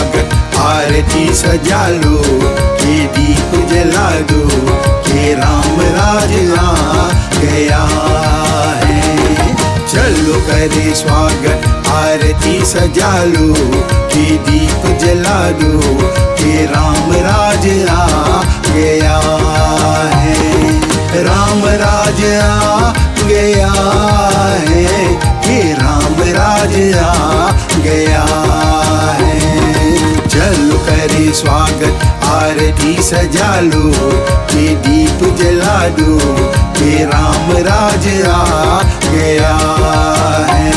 स्वागत आरती सजा लो, के दीप जला दो, के राम राज आ गया है। चलो करे स्वागत आरती सजा लो, के दीप जला दो, के राम राज आ गया है। राम राज आ गया है, के राम राज आ गया है। चलो करे स्वागत आरती सजा लो, के दीप जला दो, के राम राज आ गया है।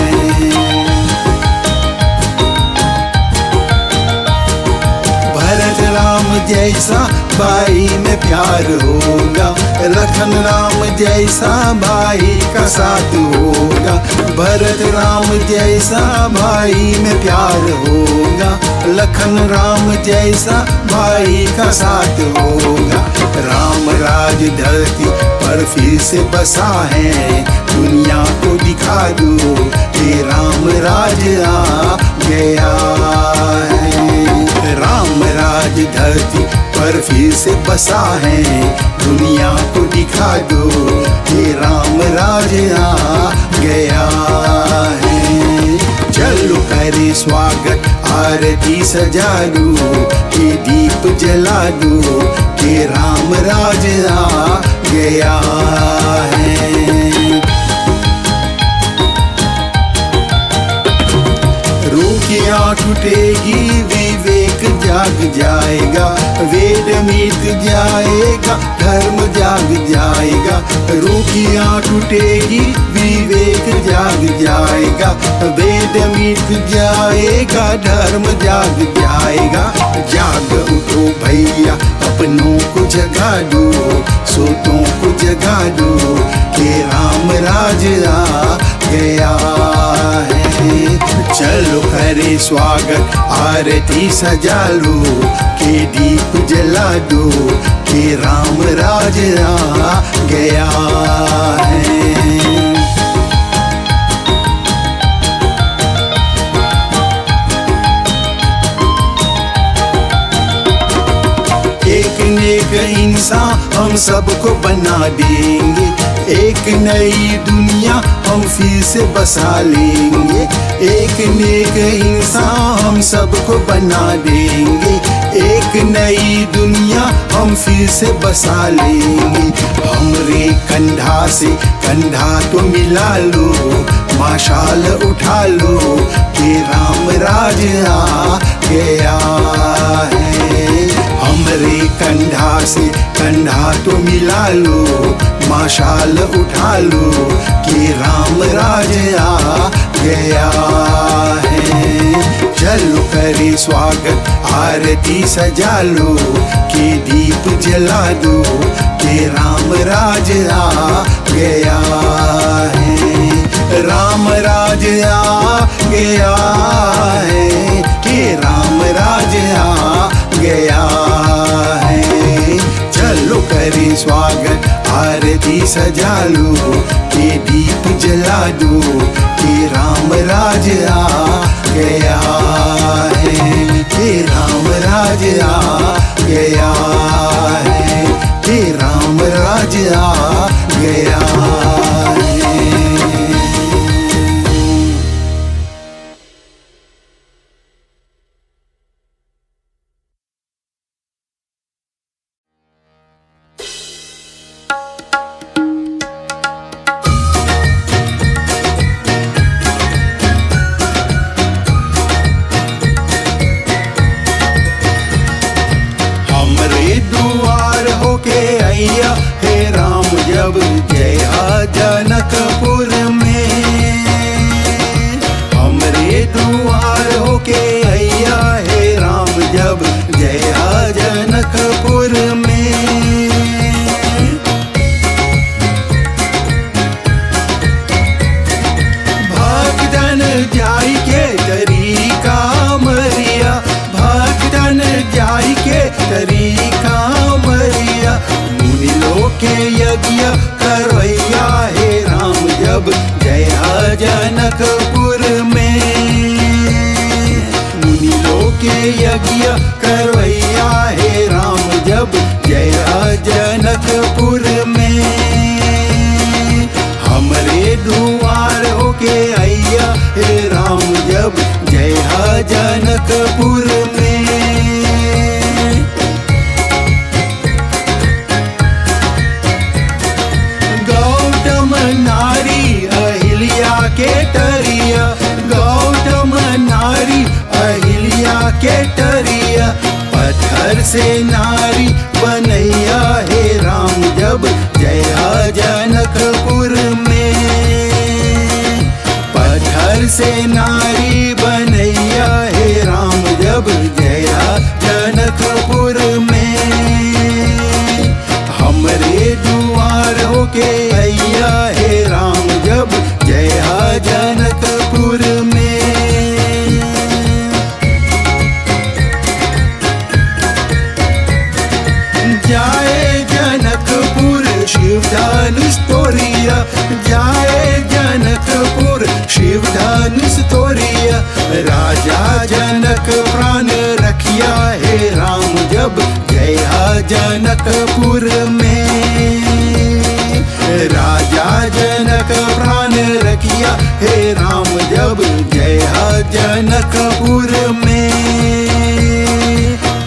भरत राम जैसा भाई में प्यार होगा, लखन राम जैसा भाई का साथ होगा। भरत राम जैसा भाई में प्यार होगा, लखन राम जैसा भाई का साथ होगा। राम राज धरती पर फिर से बसा है, दुनिया को दिखा दो, कि राम राज आ गया है। राम राज धरती पर फिर से बसा है, दुनिया को दिखा दो, कि राम राज आ गया है। चलो करे स्वागत आरती सजा दो, के दीप जला दो, कि राम राज आ गया है। रूखियाँ टूटेगी विवेक जाग जाएगा, वेद मिट जाएगा धर्म जाग जाएगा। रूखियाँ टूटेगी विवेक जाग जाएगा, वेद मिट जाएगा धर्म जाग जाएगा। जाग उठो भैया अपनों को जगा दो, सोतों को जगा दो, कि राम राज आ गया है। चलो करे स्वागत आरती सजा लो, के दीप जला दो, कि राम राज आ गया है। एक नेक इंसान हम सबको बना देंगे, एक नई दुनिया हम फिर से बसा लेंगे। एक नेक इंसान हम सबको बना देंगे, एक नई दुनिया हम फिर से बसा लेंगे। हमरे कंधा से कंधा तो मिला लो, माशाल उठा लो, कि राम राज आ गया है। हमरे कंधा से कंधा तो मिला लो, माशाल उठा लो, कि राम राज आ गया है। चलो करे स्वागत आरती सजा लो, कि दीप जला दो, कि राम राज आ गया है। राम राज आ गया है, कि राम राज आ गया है। चलो करे स्वागत आरती सजा लो, कि दीप जला दो, कि राम राज आ गया है। कि राम राज आ गया है, कि राम राज आ गया है। हे राम जब जया जनकपुर में, हमरे दुआर होके अइया हे राम जब जया जनकपुर में। भक्तन जाई के तरीका मरिया, भक्तन जाई के तरीका मरिया। के यज्ञ करवैया हे राम जब जया जनकपुर में। मुनि लोग होके यज्ञ करवैया हे राम जब जया जनकपुर में। हमरे दुआर होके अइया हे राम जब जया जनकपुर में। गौतम नारी अहिल्या के टरिया, गौतम नारी अहिल्या के टरिया, पत्थर से नारी बनैया हे राम जब जया जनकपुर में। पत्थर से नारी बनैया हे राम जब जया जनकपुर में। हमरे दुआर होके अइया हे राम जब जया जनकपुर में। जाए जनकपुर शिवधनुष तोरिया, जाए जनकपुर शिवधनुष तोरिया, राजा जनक प्राण रखिया हे राम जब जया जनकपुर में। राजा जनक प्राण रखिया हे राम जब जया जनकपुर में।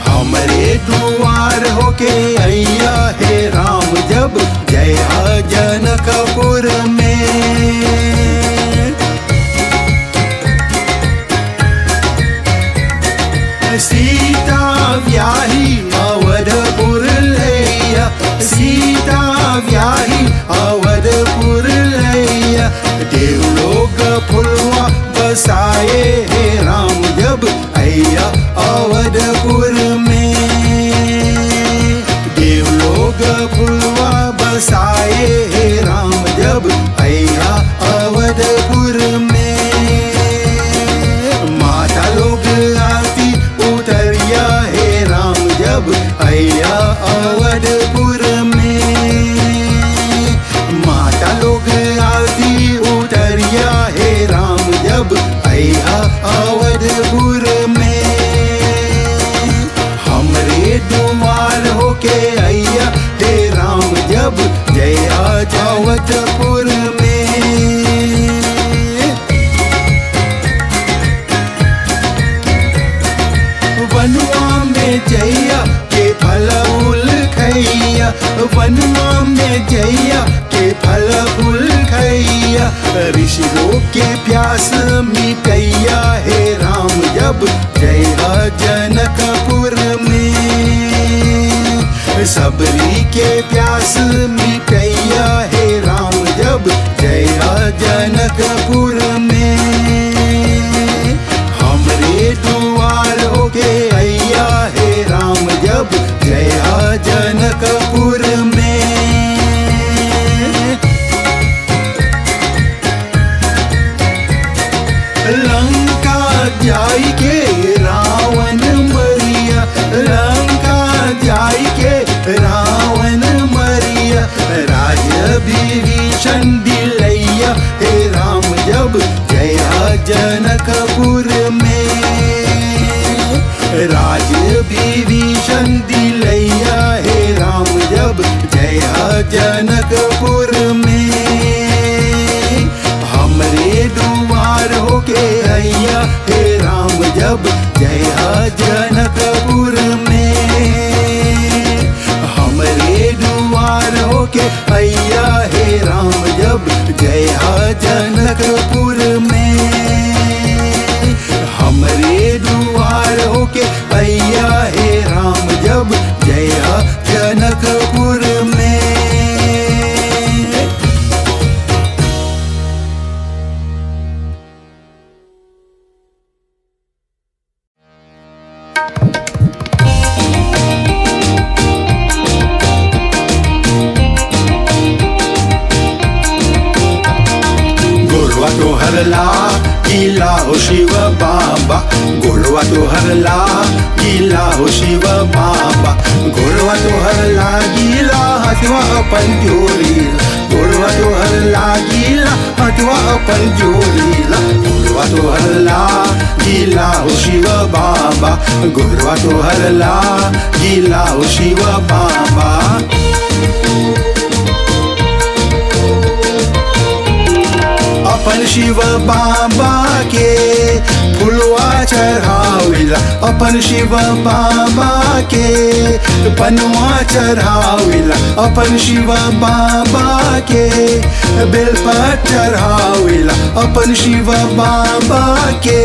हमरे दुआर होके अइया हे राम जब जया जनकपुर में। सीता व्याही अवधपुर लैया, सीता व्याही अवधपुर लैया, देवलोक फुलवा बसाए हे राम जब अइया अवधपुर में। देवलोक फुलवा बसाए हे राम जब अइया अवधपुर में। माता लोग आरती उतरिया हे राम जब अइया अवधपुर में। माता लोग आरती उतरिया हे राम जब अइया अवधपुर में। हमरे दुआर होके अइया हे राम जब जया अवधपुर में। वनुआ में जैया के फल फूल खैया, वनुआ में जैया के फल फूल खैया, ऋषि लोग के प्यास मिटैया हे राम जब जया जनकपुर में। सबरी के प्यास मिटैया हे राम जब जया जनकपुर में। हमरे दुआर होके अइया हे राम जब जया जनकपुर में। लंका जाई के रावण मरिया, लंका जाई के रावण मरिया, राज विभीषण दिलैया हे राम जब जया जनकपुर में। राज विभीषण दिलैया हे राम जब जया जनकपुर में। हमरे दुआर होके अइया हे राम जब जया जनकपुर में। हमरे दुआर होके अइया हे राम जब जया जनकपुर में। हमरे दुआर होके अइया हे राम जब जया जनकपुर में। गोड़वा तो हरला गीला हो शिव बाबा, गोड़वा तो हरला गीला हो शिव बाबा, गोड़वा तो हरला गीला हथवा अपन जोड़ी, गोड़वा गोरवा तोहर लागिला हथवा अपन जोड़ीला गोरवा तोहर लागिला हो शिव बाबा गोरवा तोहर लागिला हो शिव बाबा अपन शिव बाबा के फुलवा चढ़ाविला अपन शिव बाबा के पनवा चढ़ाविला अपन शिव बाबा के बेलपत्र चढ़ाविला अपन शिव बाबा के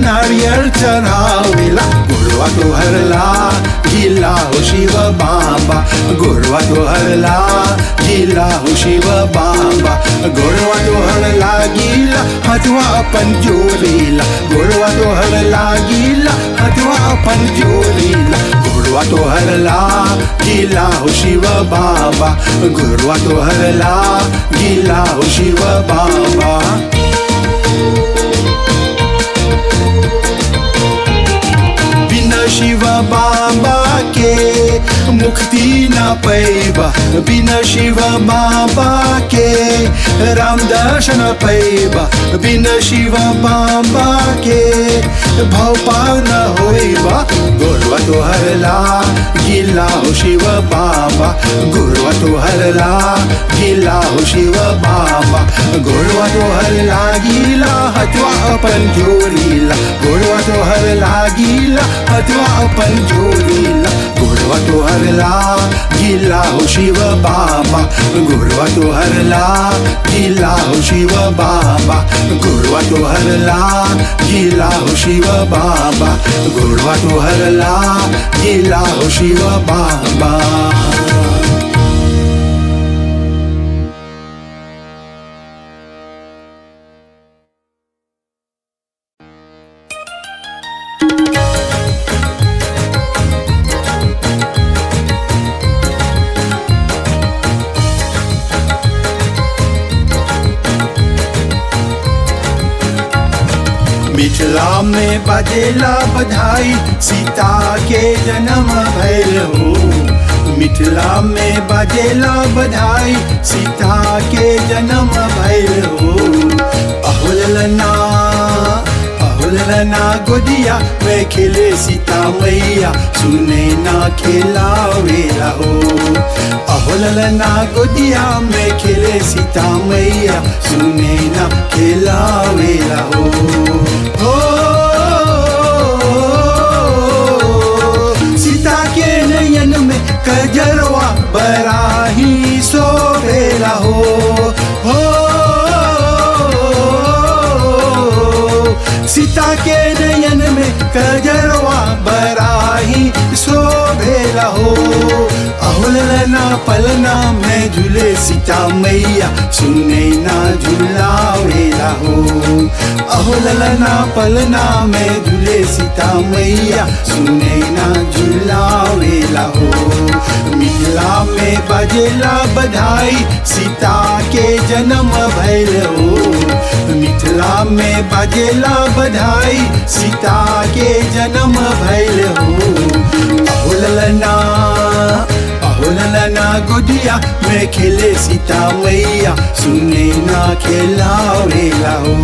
नारियल चढ़ाविला गोरवा तोहर लागिला हो शिव बाबा गोरवा तोहर लागिला हो शिव बाबा गोरवा तोहर लागिला हथवा अपन जोड़ीला गोरवा तोहर लागिला हथवा अपन जोड़ीला गोरवा तोहर लागिला हो शिव बाबा गोरवा तोहर लागिला हो शिव बाबा बिना शिव बाबा के मुक्ति न पैबा बिना शिव बाबा के राम दर्शन पैबा बिना शिव बाबा के भव पार न होइबा गोरवा तोहर लागिला हो शिव बाबा गोरवा तोहर लागिला हो शिव बाबा गोरवा तोहर लागिला हथवा अपन जोड़ीला गोरवा तोहर लागिला हथवा अपन जोड़ीला गोरवा तोहर लागिला हो शिव बाबा गोरवा तोहर लागिला हो शिव बाबा गोरवा तोहर लागिला हो शिव बाबा गोरवा तोहर लागिला हो शिव बाबा मिथिला में बजेला बधाई सीता के जन्म भइल हो मिथिला में बजेला बधाई सीता के जन्म भइल हो अहुलना गोदिया में खेले सीता मैया सुने ना खेलावेला हो अहुलना गोदिया में खेले सीता मैया सुने ना खेलावेला हो सीता के नयन में कजरवा बराही सोभेला हो सीता के नयन में कजरवा बराही शोभेला हो अहुलना पलना में झूले सीता मैया सुने ना झूलावेला हो अहुलना पलना में झूले सीता मैया सुने ना झूलावेला हो मिथिला में बजेला बधाई सीता के जन्म भइल हो मिथिला में बजेला बधाई सीता के जन्म भइल हो अहुलना गोदिया में खेले सीता मैया सुने ना खेलावेला हो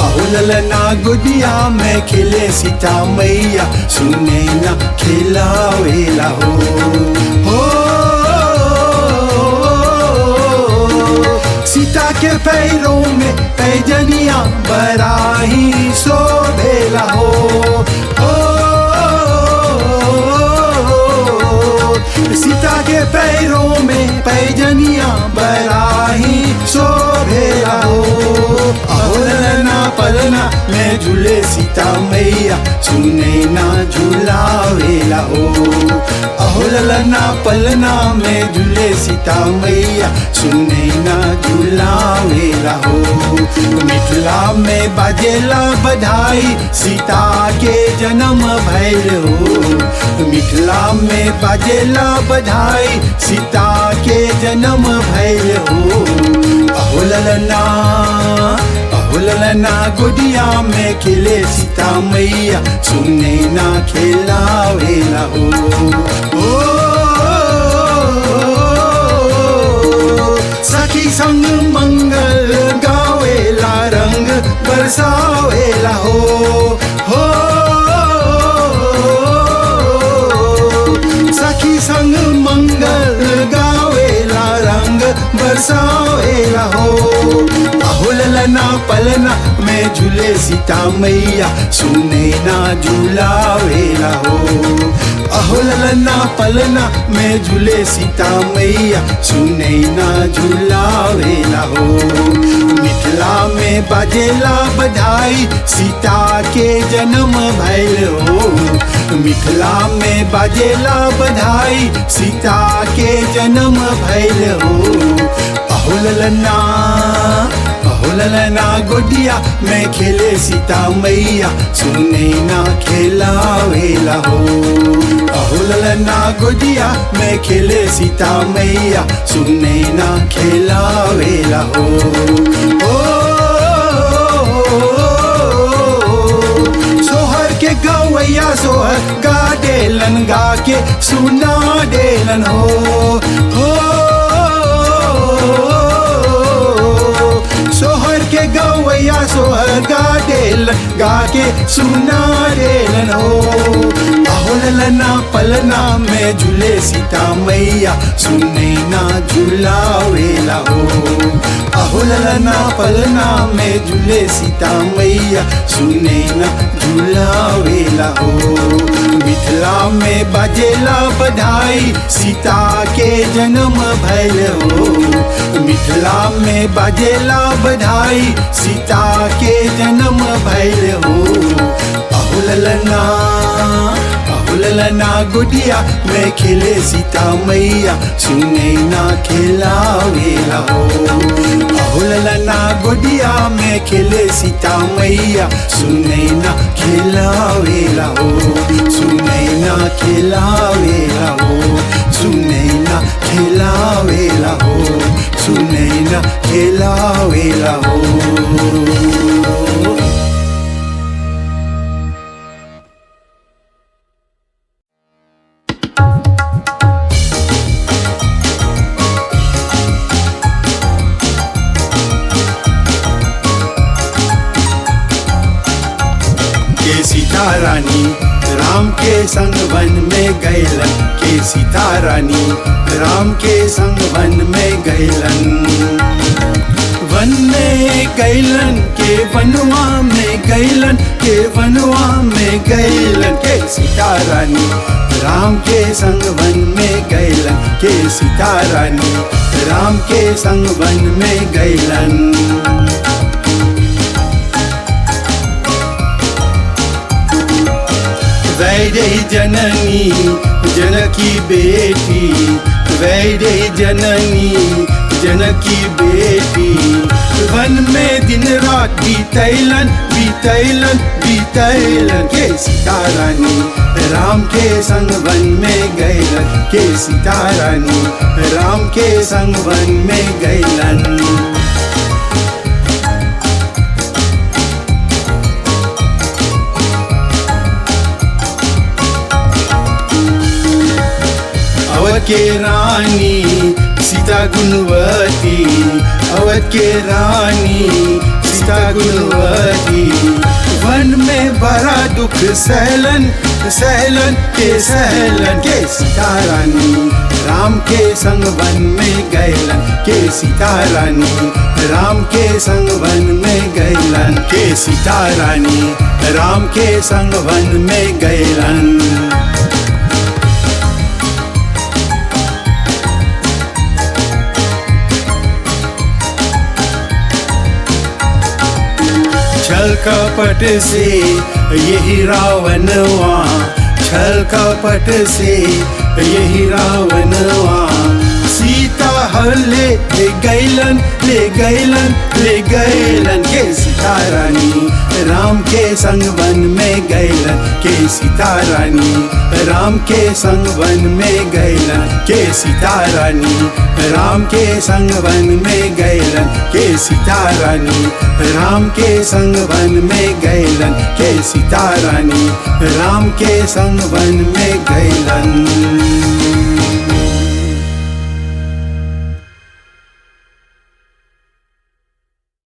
अहुलना गोदिया में खेले सीता मैया सुने ना खेलावेला हो सीता के पैरों में पैजनिया बराही शोभेला हो सीता के पैरों में पैजनिया बराही शोभेला हो अहुलना पलना में झूले सीता मैया सुने ना झूलावेला हो अहुलना पलना में झूले सीता मैया सुने ना झूलावेला हो मिथिला में बजेला बधाई सीता के जन्म भइल हो मिथिला में बजेला बधाई सीता के जन्म भइल हो अहुलना गोदिया में खेले सीता मैया सुने ना खेलावेला हो बरसावेला हो सखी संग मंगल गावेला रंग बरसावेला हो अहो ललना पलना में झूले सीता मैया सुने ना झूलावेला हो अहो ललना पलना में झूले सीता मैया सुने ना झूलावेला हो मिथिला में बाजेला बधाई सीता के जन्म भइल हो मिथिला में बाजेला बधाई सीता के जन्म भइल हो अहो ललना गोदिया में खेले सीता मैया सुने ना खेलावेला हो अहो ललना गोदिया में खेले सीता मैया सुने ना खेलावेला हो सोहर के गवैया सोहर गा डेलन गा के सुना डेलन हो सोहर के गवैया सोहर गा डेलन गा के सुना डेलन हो अहो ललना पलना में झूले सीता मैया सुने ना झूलावेला हो अहो ललना पलना में झूले सीता मैया सुने ना झूलावेला हो मिथिला में बाजेला बधाई सीता के जन्म भइल हो मिथिला में बाजेला बधाई सीता के जन्म भइल हो अहो ललना गुडिया में खेले सीता मैया सुने ना खेलावेला हो अहो ललना गुडिया में खेले सीता मैया सुने ना खेलावेला हो सुने ना खेलावेला हो सुने ना खेलावेला हो सुने ना खेलावेला हो सीता रानी राम के संग वन में गैलन के सीता रानी राम के संग वन में गैलन वन में गैलन के वनवा में गैलन के वनवा में गैलन के सीता रानी राम के संग वन में गैलन के सीता रानी राम के संग वन में गैलन वैदेही जननी जनकी बेटी वैदेही जननी जनकी बेटी वन में दिन रात बीतैलन बीतैलन बीतैलन के सीता रानी राम के संग वन में गैलन के सीता रानी राम के संग वन में गैलन अवध के रानी सीता गुणवती अवध के रानी सीता गुणवती वन में बड़ा दुख सहलन सहलन के सहलन के सीता रानी राम के संग वन में गैलन के सीता रानी राम के संग वन में गैलन के सीता रानी राम के संग वन में गैलन छल कपट से यही रावणवा छल कपट से यही रावणवा सीता हले ले गैलन ले गैलन ले गैलन के सीता रानी राम के संग वन में गैलन के सीता रानी राम के संग वन में गैलन के सीता रानी राम के संग वन में गैलन के सीता रानी राम के संग वन में गैलन के सीता रानी राम के संग वन में गैलन